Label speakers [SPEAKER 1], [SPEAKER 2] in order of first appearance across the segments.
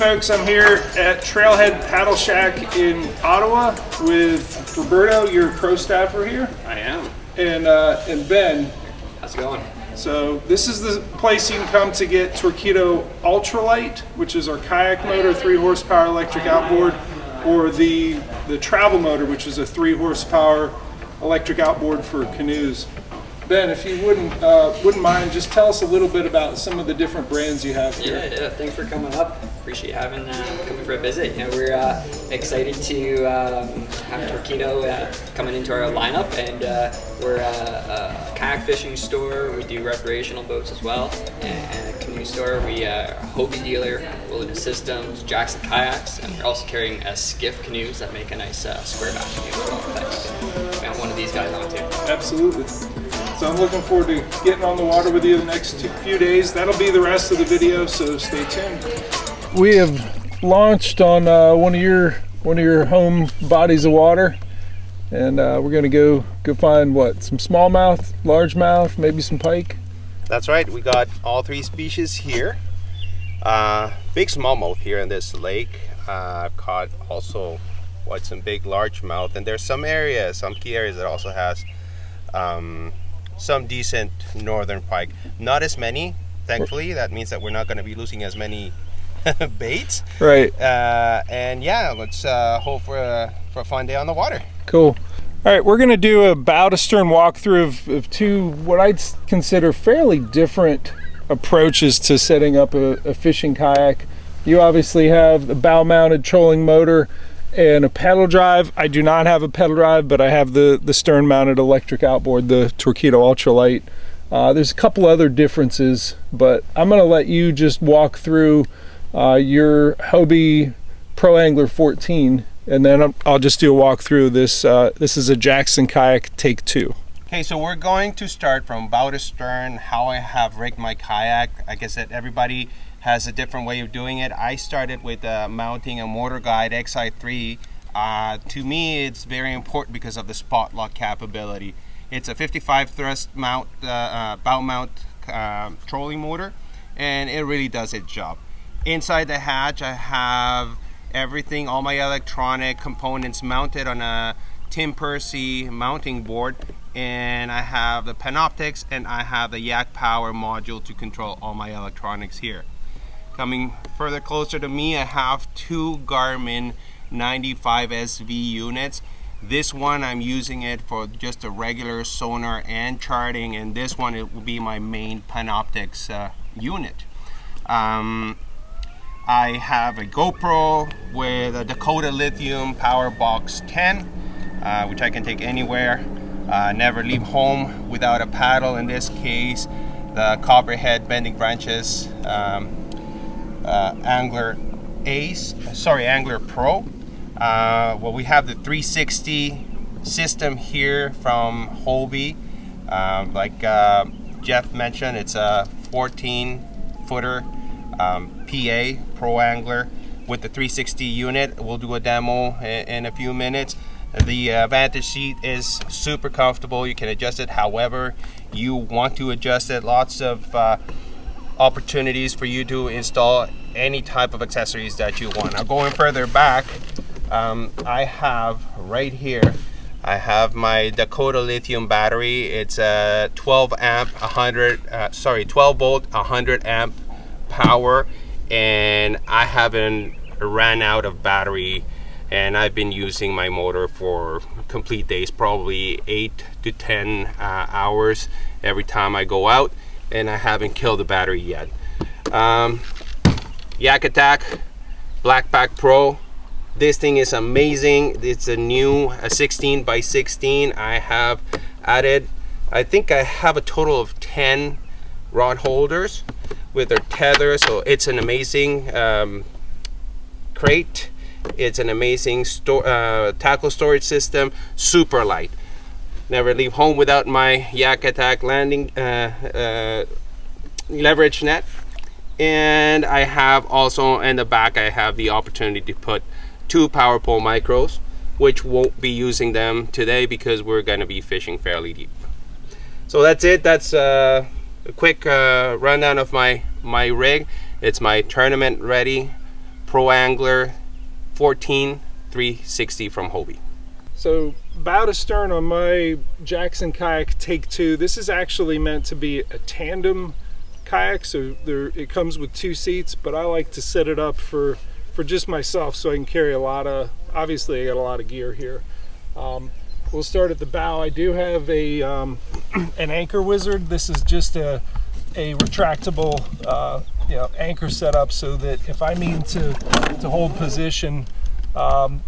[SPEAKER 1] folks, I'm here at Trailhead Paddle Shack in Ottawa with Roberto, your pro staffer here.
[SPEAKER 2] I am.
[SPEAKER 1] And Ben.
[SPEAKER 2] How's it going?
[SPEAKER 1] So this is the place you can come to get Torqeedo Ultralight, which is our kayak motor, 3 horsepower electric outboard, or the travel motor, which is a 3 horsepower electric outboard for canoes. Ben, if you wouldn't mind, just tell us a little bit about some of the different brands you have here.
[SPEAKER 2] Yeah, thanks for coming up. Appreciate coming for a visit. You know, we're excited to have Torqeedo coming into our lineup, and we're a kayak fishing store. We do recreational boats as well, and a canoe store. We are a Hobie dealer, Wilderness Systems, Jackson kayaks, and we're also carrying skiff canoes that make a nice square back canoe as well. Thanks. We have one of these guys on too.
[SPEAKER 1] Absolutely. So I'm looking forward to getting on the water with you the next few days. That'll be the rest of the video, so stay tuned. We have launched on one of your home bodies of water, and we're going to go find what, some smallmouth, largemouth, maybe some pike.
[SPEAKER 3] That's right. We got all 3 species here. Big smallmouth here in this lake. I've caught also some big largemouth, and there's some key areas that also has some decent northern pike. Not as many, thankfully. That means that we're not going to be losing as many baits.
[SPEAKER 1] Right.
[SPEAKER 3] And yeah, let's hope for a fun day on the water.
[SPEAKER 1] Cool. All right, we're going to do a bow to stern walkthrough of 2 what I'd consider fairly different approaches to setting up a fishing kayak. You obviously have the bow mounted trolling motor and a pedal drive. I do not have a pedal drive, but I have the stern mounted electric outboard, the Torqeedo Ultralight. There's a couple other differences, but I'm going to let you just walk through your Hobie Pro Angler 14, and then I'll just do a walkthrough. This is a Jackson kayak take 2.
[SPEAKER 3] Okay, so we're going to start from bow to stern, how I have rigged my kayak. Like I said, everybody has a different way of doing it. I started with mounting a Motorguide XI3. To me, it's very important because of the spot lock capability. It's a 55 thrust mount, bow mount trolling motor, and it really does its job. Inside the hatch, I have everything, all my electronic components mounted on a Tim Percy mounting board, and I have the Panoptics, and I have the Yak Power module to control all my electronics here. Coming further closer to me, I have 2 Garmin 95 SV units. This one, I'm using it for just a regular sonar and charting, and this one, it will be my main Panoptics unit. I have a GoPro with a Dakota Lithium Power Box 10, which I can take anywhere. Never leave home without a paddle. In this case, the Copperhead Bending Branches Angler Pro. Well, we have the 360 system here from Hobie. Like Jeff mentioned, it's a 14-footer PA Pro Angler with the 360 unit. We'll do a demo in a few minutes. The vantage seat is super comfortable. You can adjust it however you want to adjust it. Lots of opportunities for you to install any type of accessories that you want. Now, going further back, I have right here, I have my Dakota Lithium battery. It's a 12 volt 100 amp power, and I haven't ran out of battery, and I've been using my motor for complete days, probably 8 to 10 hours every time I go out, and I haven't killed the battery yet. Yak Attack Blackpack Pro. This thing is amazing. It's a new 16 by 16. I have added, I think I have a total of 10 rod holders with their tether, so it's an amazing crate. It's an amazing tackle storage system, super light. Never leave home without my Yak Attack landing leverage net. And I have also in the back, I have the opportunity to put 2 power pole micros, which won't be using them today because we're going to be fishing fairly deep. So that's it. That's a quick rundown of my rig. It's my tournament ready Pro Angler 14-360 from Hobie.
[SPEAKER 1] So bow to stern on my Jackson kayak Take 2. This is actually meant to be a tandem kayak, so it comes with 2 seats, but I like to set it up for just myself so I can carry a lot of, obviously I got a lot of gear here. We'll start at the bow. I do have a an anchor wizard. This is just a retractable anchor setup so that if I need to hold position,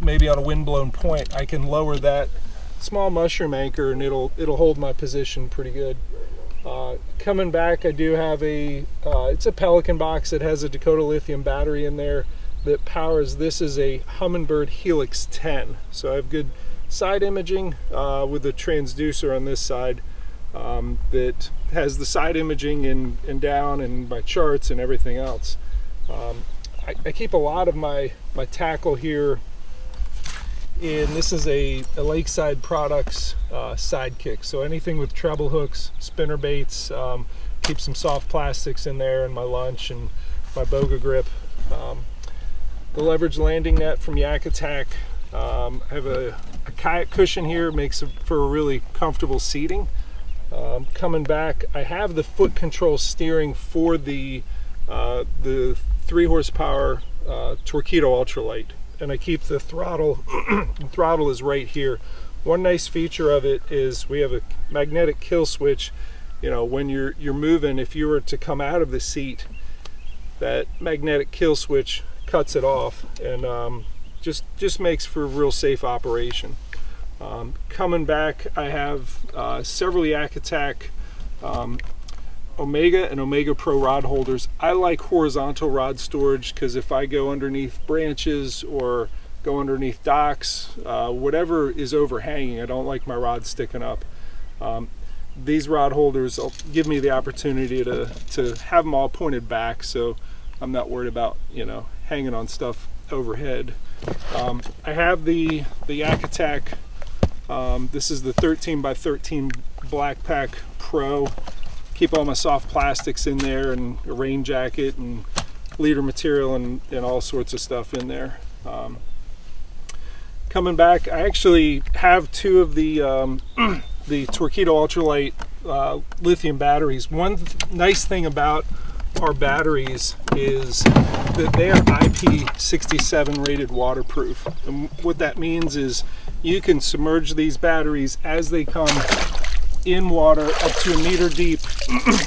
[SPEAKER 1] maybe on a windblown point, I can lower that small mushroom anchor and it'll hold my position pretty good. Coming back, I do have it's a Pelican box that has a Dakota lithium battery in there that powers. This is a Humminbird Helix 10, so I have good side imaging with a transducer on this side that has the side imaging and down and my charts and everything else. I keep a lot of my tackle here, and this is a Lakeside Products sidekick, so anything with treble hooks, spinner baits, keep some soft plastics in there, and my lunch and my boga grip. The leverage landing net from Yak Attack. I have a kayak cushion here, makes it for a really comfortable seating. Coming back, I have the foot control steering for the 3 horsepower Torqeedo ultralight, and I keep the throttle. The throttle is right here. One nice feature of it is we have a magnetic kill switch. You know, when you're moving, if you were to come out of the seat, that magnetic kill switch cuts it off, and just makes for a real safe operation. Coming back, I have several Yak Attack Omega and Omega Pro rod holders. I like horizontal rod storage because if I go underneath branches or go underneath docks, whatever is overhanging, I don't like my rod sticking up. These rod holders will give me the opportunity to have them all pointed back, so I'm not worried about, you know, hanging on stuff overhead. I have the Yak Attack. This is the 13x13 Black Pack Pro. Keep all my soft plastics in there, and a rain jacket and leader material and all sorts of stuff in there. Coming back, I actually have 2 of the Torqeedo ultralight lithium batteries. One nice thing about our batteries is that they are IP67 rated waterproof, and what that means is you can submerge these batteries as they come in water up to 1 meter deep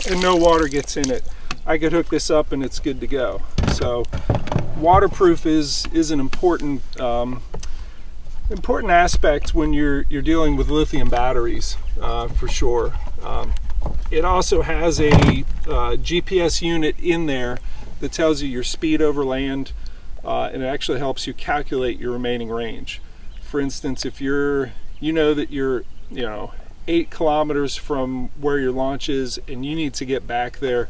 [SPEAKER 1] and no water gets in it. I could hook this up and it's good to go. So waterproof is an important aspect when you're dealing with lithium batteries, for sure. It also has a GPS unit in there that tells you your speed over land, and it actually helps you calculate your remaining range. For instance, if you know that you're 8 kilometers from where your launch is and you need to get back there,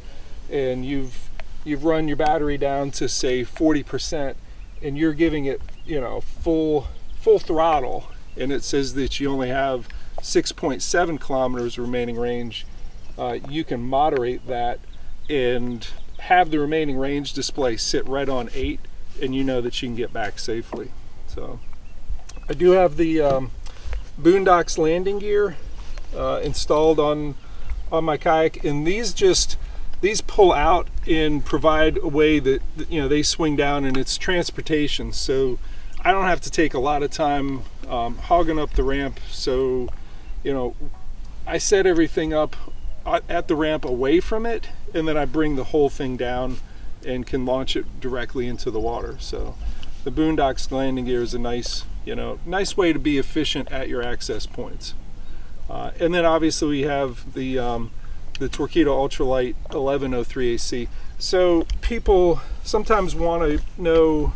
[SPEAKER 1] and you've run your battery down to say 40%, and you're giving it full throttle, and it says that you only have 6.7 kilometers remaining range, you can moderate that and have the remaining range display sit right on 8, and you know that you can get back safely. So I do have the Boondocks landing gear installed on my kayak, and these pull out and provide a way that they swing down, and it's transportation, so I don't have to take a lot of time hogging up the ramp. So I set everything up at the ramp away from it, and then I bring the whole thing down and can launch it directly into the water. So the Boondocks landing gear is a nice way to be efficient at your access points. And then obviously we have the Torqeedo Ultralight 1103 AC. So people sometimes want to know,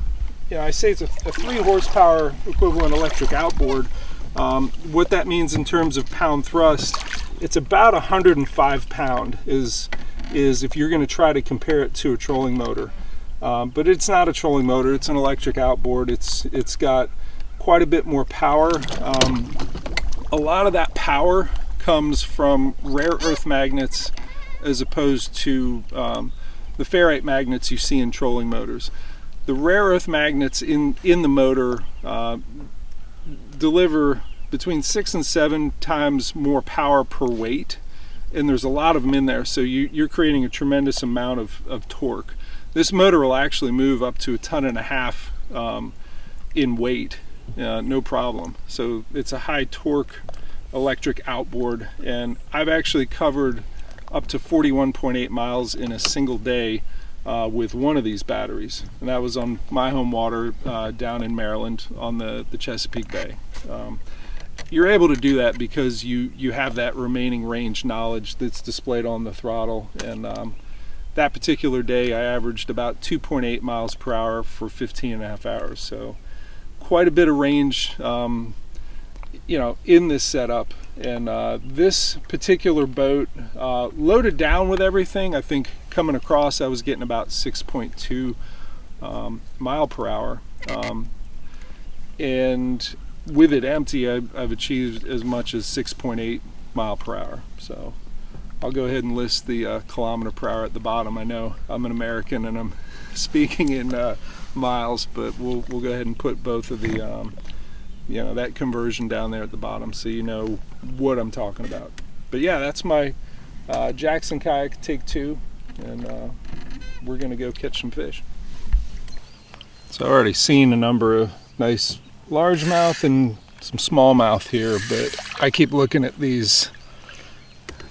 [SPEAKER 1] I say it's a 3 horsepower equivalent electric outboard. What that means in terms of pound thrust, it's about 105 pound is if you're going to try to compare it to a trolling motor. But it's not a trolling motor, it's an electric outboard. It's got quite a bit more power. A lot of that power comes from rare earth magnets as opposed to the ferrite magnets you see in trolling motors. the rare earth magnets in the motor deliver between 6 and 7 times more power per weight, and there's a lot of them in there, so you're creating a tremendous amount of torque. This motor will actually move up to 1.5 tons in weight, no problem. So it's a high torque electric outboard, and I've actually covered up to 41.8 miles in a single day with one of these batteries, and that was on my home water down in Maryland on the Chesapeake Bay. You're able to do that because you have that remaining range knowledge that's displayed on the throttle, and that particular day I averaged about 2.8 miles per hour for 15.5 hours, so quite a bit of range in this setup. And this particular boat, loaded down with everything, I think coming across I was getting about 6.2 mile per hour, and with it empty I've achieved as much as 6.8 mile per hour. So I'll go ahead and list the kilometer per hour at the bottom. I know I'm an American and I'm speaking in miles, but we'll go ahead and put both of the that conversion down there at the bottom so you know what I'm talking about. But yeah, that's my Jackson kayak take 2, and we're gonna go catch some fish. So I've already seen a number of nice largemouth and some smallmouth here, but I keep looking at these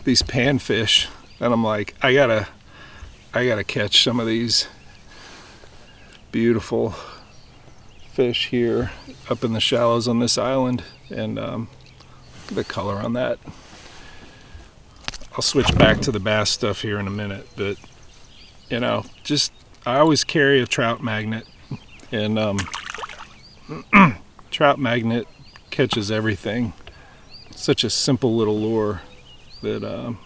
[SPEAKER 1] panfish and I'm like, I gotta catch some of these beautiful fish here up in the shallows on this island. And look at the color on that. I'll switch back to the bass stuff here in a minute, but I always carry a trout magnet, and trout magnet catches everything. Such a simple little lure that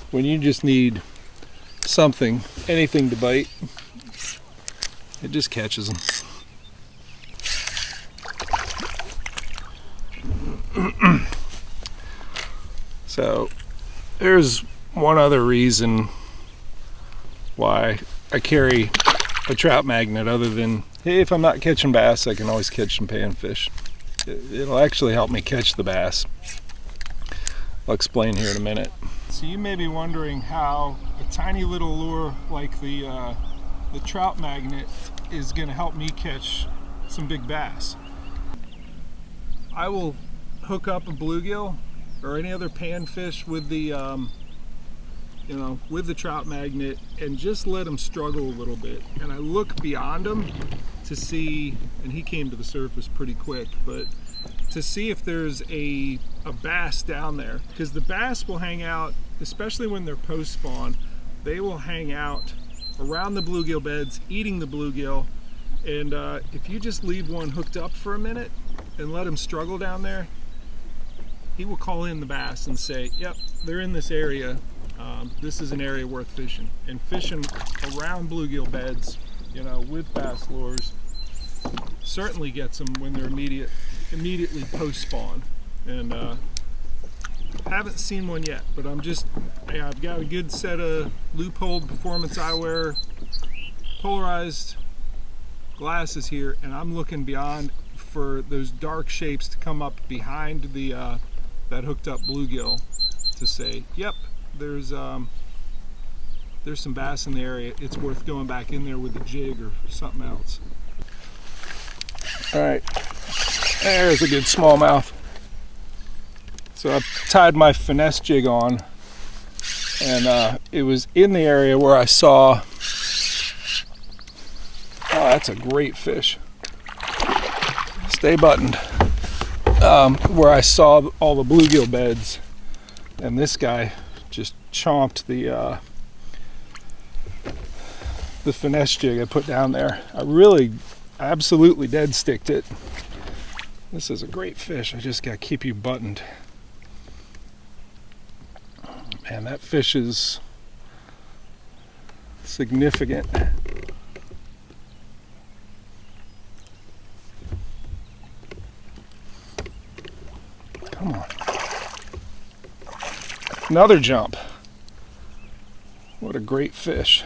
[SPEAKER 1] when you just need anything to bite, it just catches them. So there's one other reason why I carry a trout magnet, other than, hey, if I'm not catching bass, I can always catch some panfish. It'll actually help me catch the bass. I'll explain here in a minute. So you may be wondering how a tiny little lure like the trout magnet is going to help me catch some big bass. I will hook up a bluegill or any other panfish with the with the trout magnet and just let him struggle a little bit, and I look beyond him to see, and he came to the surface pretty quick, but to see if there's a bass down there, because the bass will hang out, especially when they're post spawn, they will hang out around the bluegill beds eating the bluegill, and if you just leave one hooked up for a minute and let him struggle down there, he will call in the bass and say, yep, they're in this area. This is an area worth fishing. And fishing around bluegill beds, with bass lures, certainly gets them when they're immediately post spawn. And haven't seen one yet, but I've got a good set of loopholed performance eyewear, polarized glasses here, and I'm looking beyond for those dark shapes to come up behind the that hooked up bluegill to say, yep, there's some bass in the area. It's worth going back in there with a jig or something else. All right, there's a good smallmouth. So I've tied my Finesse jig on, and it was in the area where I saw, oh, that's a great fish. Stay buttoned. Where I saw all the bluegill beds, and this guy just chomped the Finesse jig I put down there. I absolutely dead sticked it. This is a great fish. I just gotta keep you buttoned. Man, that fish is significant. Come on. Another jump. What a great fish.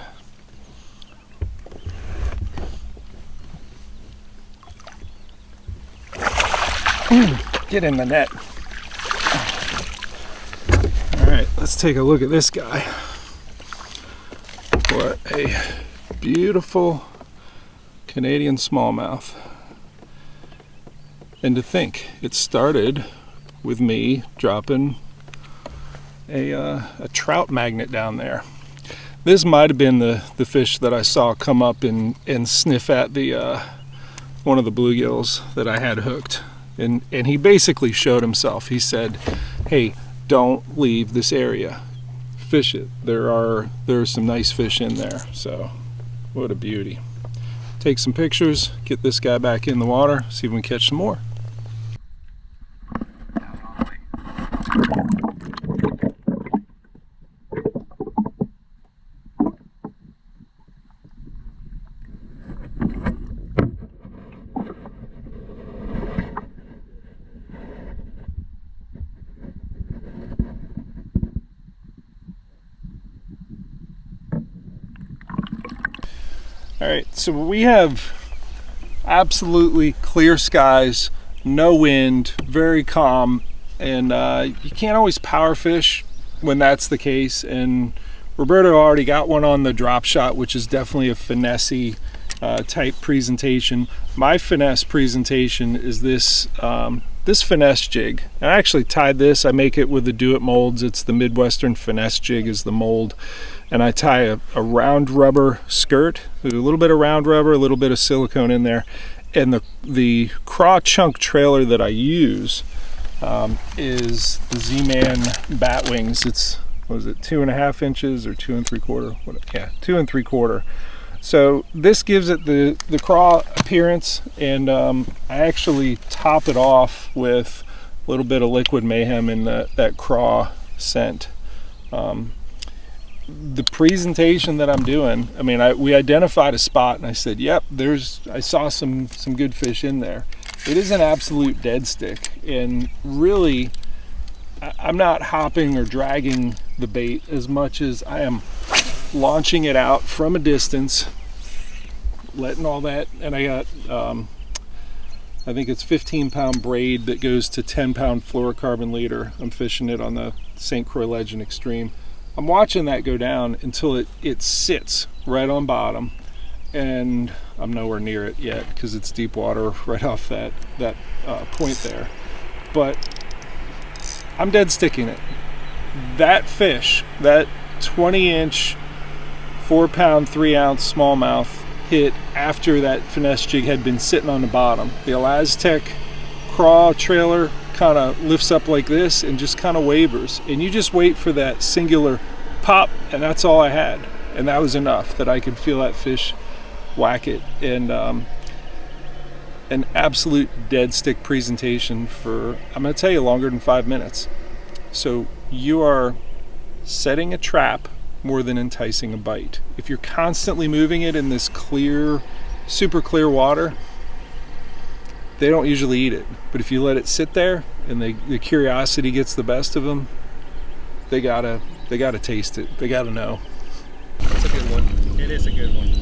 [SPEAKER 1] Get in the net. All right, let's take a look at this guy. What a beautiful Canadian smallmouth. And to think, it started with me dropping a trout magnet down there. This might have been the fish that I saw come up and sniff at the one of the bluegills that I had hooked. And he basically showed himself. He said, hey, don't leave this area. Fish it. There are some nice fish in there. So what a beauty. Take some pictures, get this guy back in the water, see if we can catch some more. All right, so we have absolutely clear skies, no wind, very calm, and you can't always power fish when that's the case. And Roberto already got one on the drop shot, which is definitely a finesse type presentation. My finesse presentation is this this finesse jig. I actually tied this. I make it with the Do It molds. It's the Midwestern finesse jig is the mold. And I tie a round rubber skirt, a little bit of round rubber, a little bit of silicone in there. And the craw chunk trailer that I use is the Z-Man Bat Wings. It's, what is it, 2.5 inches or 2 3/4? Yeah, 2 3/4. So this gives it the craw appearance, and I actually top it off with a little bit of Liquid Mayhem in that craw scent. The presentation that I'm doing, I mean, we identified a spot and I said, yep, I saw some good fish in there. It is an absolute dead stick, and really I'm not hopping or dragging the bait as much as I am launching it out from a distance, letting all that, and I got I think it's 15-pound braid that goes to 10-pound fluorocarbon leader. I'm fishing it on the St. Croix Legend Extreme. I'm watching that go down until it sits right on bottom, and I'm nowhere near it yet because it's deep water right off that point there. But I'm dead sticking it. That fish, that 20-inch, 4-pound, 3-ounce smallmouth hit after that finesse jig had been sitting on the bottom. The Elaztec craw trailer kind of lifts up like this and just kind of wavers, and you just wait for that singular pop, and that's all I had, and that was enough that I could feel that fish whack it. And an absolute dead stick presentation for, I'm going to tell you, longer than 5 minutes. So you are setting a trap more than enticing a bite. If you're constantly moving it in this clear, super clear water, they don't usually eat it. But if you let it sit there and the curiosity gets the best of them, they gotta taste it. They gotta know.
[SPEAKER 3] It's a good one. It is a good one.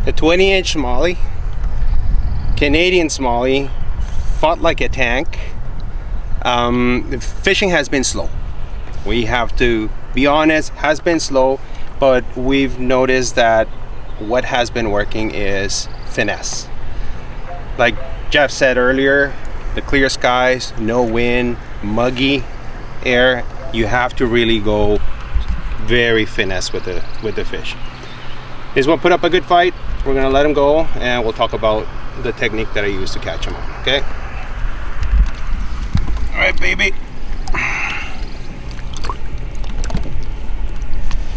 [SPEAKER 3] A 20-inch smallie, Canadian smallie, fought like a tank. Fishing has been slow. We have to be honest, has been slow, but we've noticed that what has been working is finesse. Like Jeff said earlier, the clear skies, no wind, muggy air, you have to really go very finesse with the fish. This one put up a good fight. We're gonna let him go, and we'll talk about the technique that I use to catch him on, okay? All right, baby.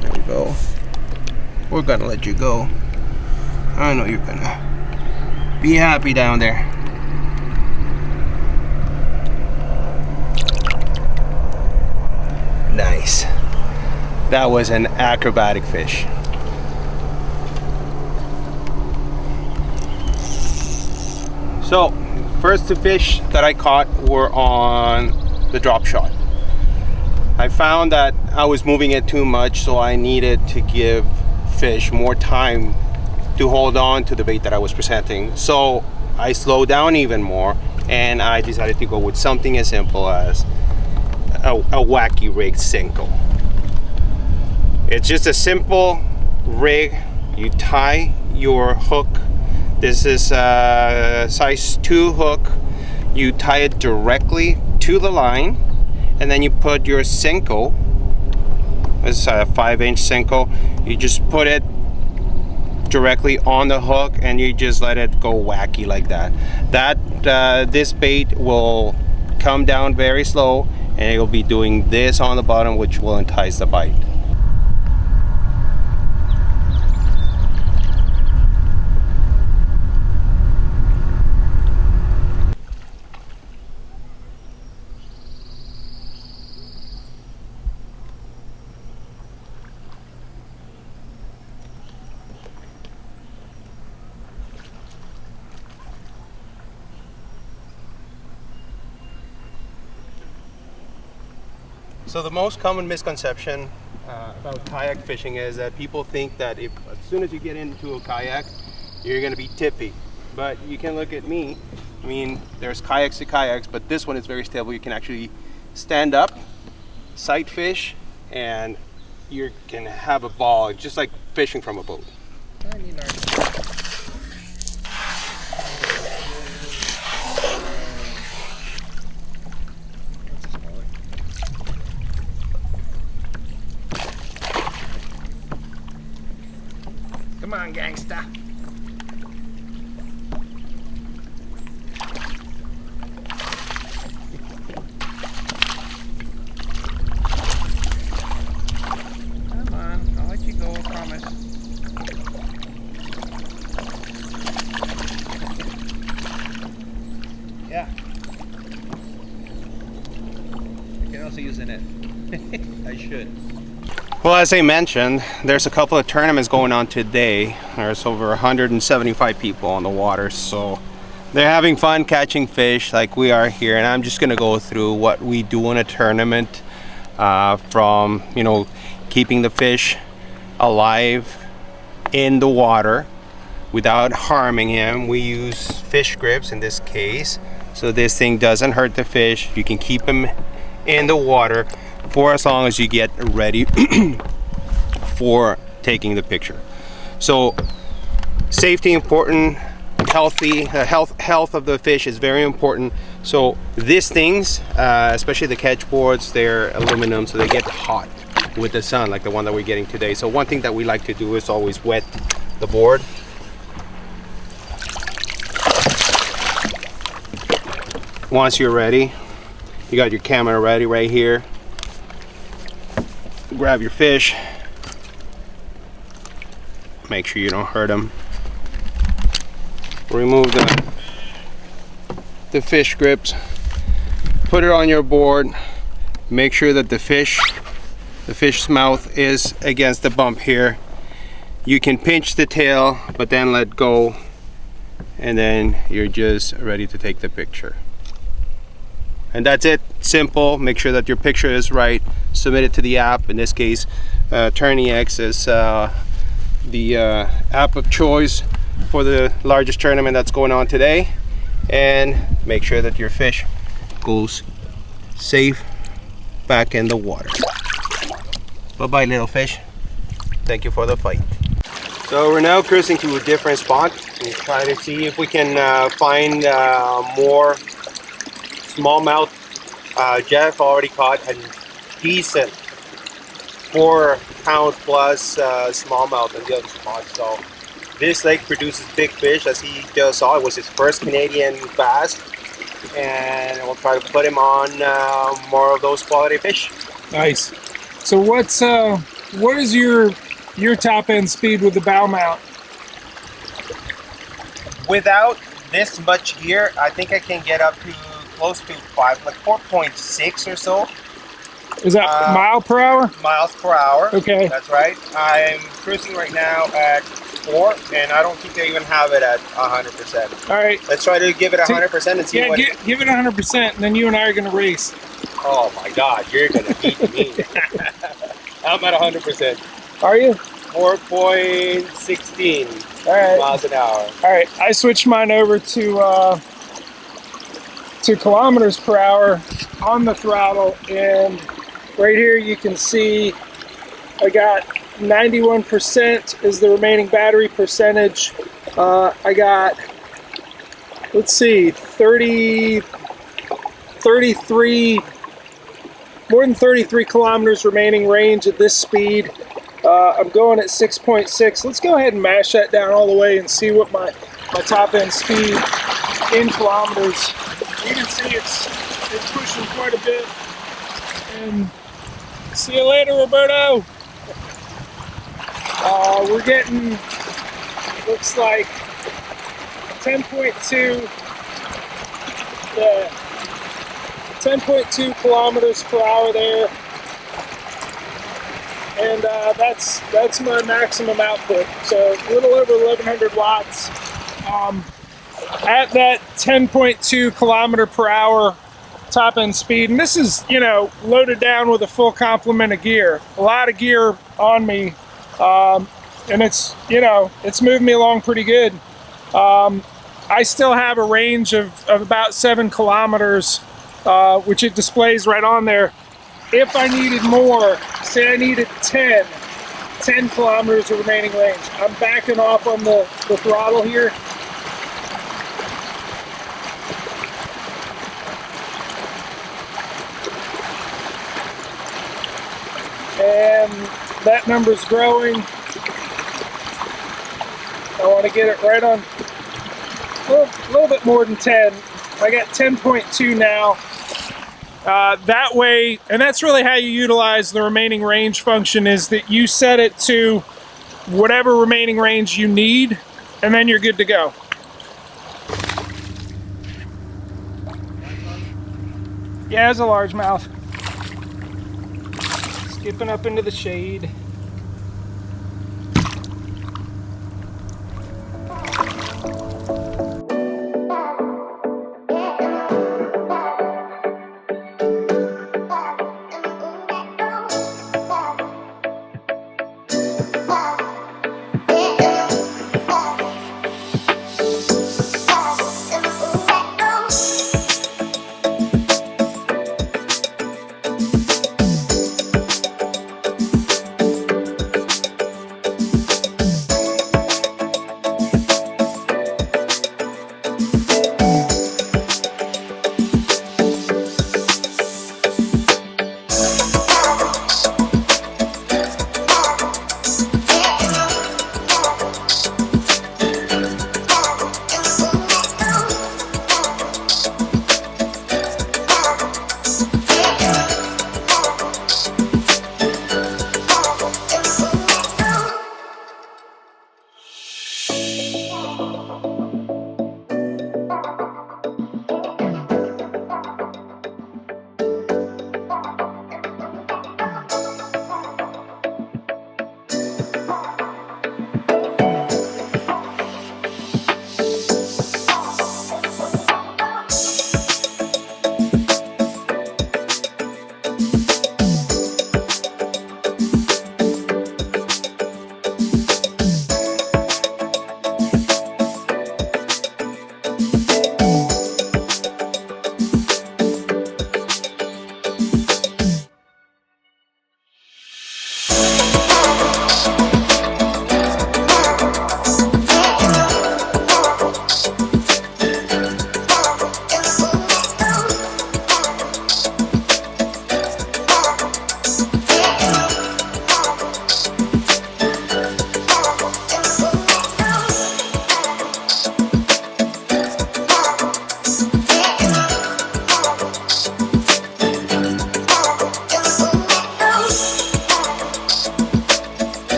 [SPEAKER 3] There we go. we're gonna let you go. I know you're gonna be happy down there. Nice. That was an acrobatic fish. So, first two fish that I caught were on the drop shot. I found that I was moving it too much, so I needed to give fish more time to hold on to the bait that I was presenting. So I slowed down even more, and I decided to go with something as simple as a wacky rigged Senko. It's just a simple rig. You tie your hook. This is a size 2 hook. You tie it directly to the line, and then you put your Senko. This is a 5-inch Senko. You just put it directly on the hook, and you just let it go wacky like that. This bait will come down very slow, and it will be doing this on the bottom, which will entice the bite. So the most common misconception about kayak fishing is that people think that as soon as you get into a kayak, you're going to be tippy. But you can look at me. I mean, there's kayaks to kayaks, but this one is very stable. You can actually stand up, sight fish, and you can have a ball, just like fishing from a boat.
[SPEAKER 4] Come on, gangsta. Come on, I'll let you go, I promise. Yeah. I can also use a net. I should.
[SPEAKER 3] Well, as I mentioned, there's a couple of tournaments going on today. There's over 175 people on the water, so they're having fun catching fish like we are here. And I'm just gonna go through what we do in a tournament, from keeping the fish alive in the water without harming him. We use fish grips in this case, so this thing doesn't hurt the fish. You can keep him in the water for as long as you get ready for taking the picture. So safety important, health of the fish is very important. So these things, especially the catch boards, they're aluminum, so they get hot with the sun, like the one that we're getting today. So one thing that we like to do is always wet the board. Once you're ready, you got your camera ready right here. Grab your fish, make sure you don't hurt them. Remove the fish grips, put it on your board, make sure that the fish's mouth is against the bump here. You can pinch the tail, but then let go, and then you're just ready to take the picture. And that's it. Simple. Make sure that your picture is right. Submit it to the app. In this case, TourneyX is the app of choice for the largest tournament that's going on today. And make sure that your fish goes safe back in the water. Bye-bye, little fish. Thank you for the fight. So we're now cruising to a different spot. We're trying to see if we can find more smallmouth. Jeff already caught a decent 4-pound plus smallmouth in the other spot. So this lake produces big fish, as he just saw. It was his first Canadian bass, and we'll try to put him on more of those quality fish.
[SPEAKER 1] Nice. So what is your your top end speed with the bow mount?
[SPEAKER 3] Without this much gear, I think I can get up to close to 4.6 or so.
[SPEAKER 1] Is that mile per hour?
[SPEAKER 3] Miles per hour.
[SPEAKER 1] Okay.
[SPEAKER 3] That's right. I'm cruising right now at 4, and I don't think I even have it at 100%.
[SPEAKER 1] All right.
[SPEAKER 3] Let's try to give it 100% and see
[SPEAKER 1] Yeah,
[SPEAKER 3] what.
[SPEAKER 1] give it 100%, and then you and I are going to race.
[SPEAKER 3] Oh my God, you're gonna beat me. I'm at 100%.
[SPEAKER 1] Are you?
[SPEAKER 3] 4.16 miles an hour.
[SPEAKER 1] All right. I switched mine over to kilometers per hour on the throttle, and right here you can see I got 91% is the remaining battery percentage. I got, let's see, 33, more than 33 kilometers remaining range at this speed. I'm going at 6.6. Let's go ahead and mash that down all the way and see what my top end speed in kilometers. You can see it's pushing quite a bit. And see you later, Roberto. We're getting, looks like 10.2, yeah, 10.2 kilometers per hour there. And that's my maximum output. So a little over 1100 watts. At that 10.2 kilometer per hour top end speed, and this is, you know, loaded down with a full complement of gear, a lot of gear on me, and it's, you know, it's moving me along pretty good. I still have a range of about 7 kilometers, which it displays right on there. If I needed more, say I needed 10 kilometers of remaining range, I'm backing off on the throttle here. And that number's growing. I want to get it right on a little bit more than 10. I got 10.2 now. That way, and that's really how you utilize the remaining range function, is that you set it to whatever remaining range you need, and then you're good to go. Yeah, it's a largemouth. Skipping up into the shade.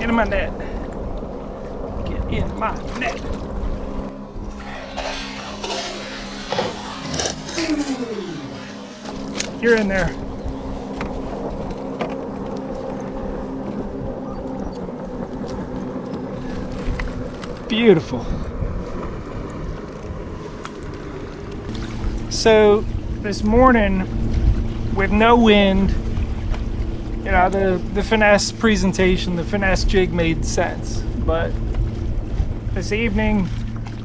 [SPEAKER 1] Get in my net. Get in my net. You're in there. Beautiful. So this morning, with no wind, you know, the Finesse presentation, the Finesse jig made sense. But this evening,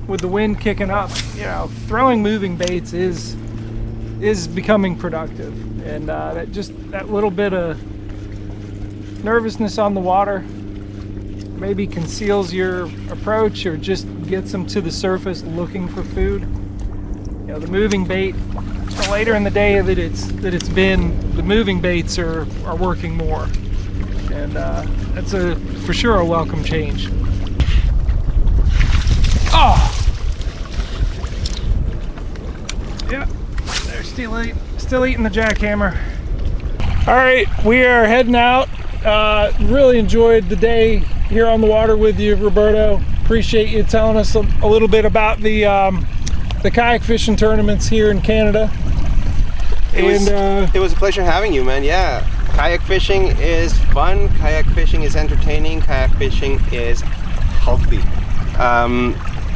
[SPEAKER 1] with the wind kicking up, you know, throwing moving baits is becoming productive. And that little bit of nervousness on the water maybe conceals your approach or just gets them to the surface looking for food. You know, the moving bait, the later in the day that it's been, the moving baits are working more, and that's for sure a welcome change. Oh, yeah, they're still eating the jackhammer. All right, we are heading out. Really enjoyed the day here on the water with you, Roberto. Appreciate you telling us a little bit about the kayak fishing tournaments here in Canada.
[SPEAKER 3] It was a pleasure having you, man. Yeah, kayak fishing is fun. Kayak fishing is entertaining. Kayak fishing is healthy.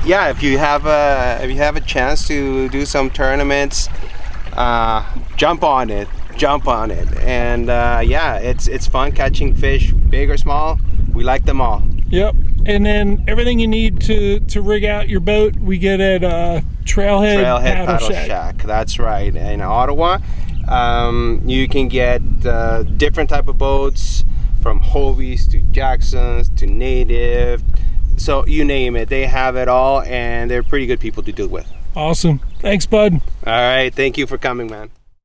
[SPEAKER 3] Yeah, if you have a chance to do some tournaments, jump on it. And yeah, it's fun catching fish, big or small. We like them all. Yep.
[SPEAKER 1] And then everything you need to rig out your boat, we get at Trailhead Paddle Shack.
[SPEAKER 3] That's right. In Ottawa, you can get different type of boats, from Hobies to Jacksons to Native. So you name it, they have it all, and they're pretty good people to deal with.
[SPEAKER 1] Awesome. Thanks, bud.
[SPEAKER 3] All right. Thank you for coming, man.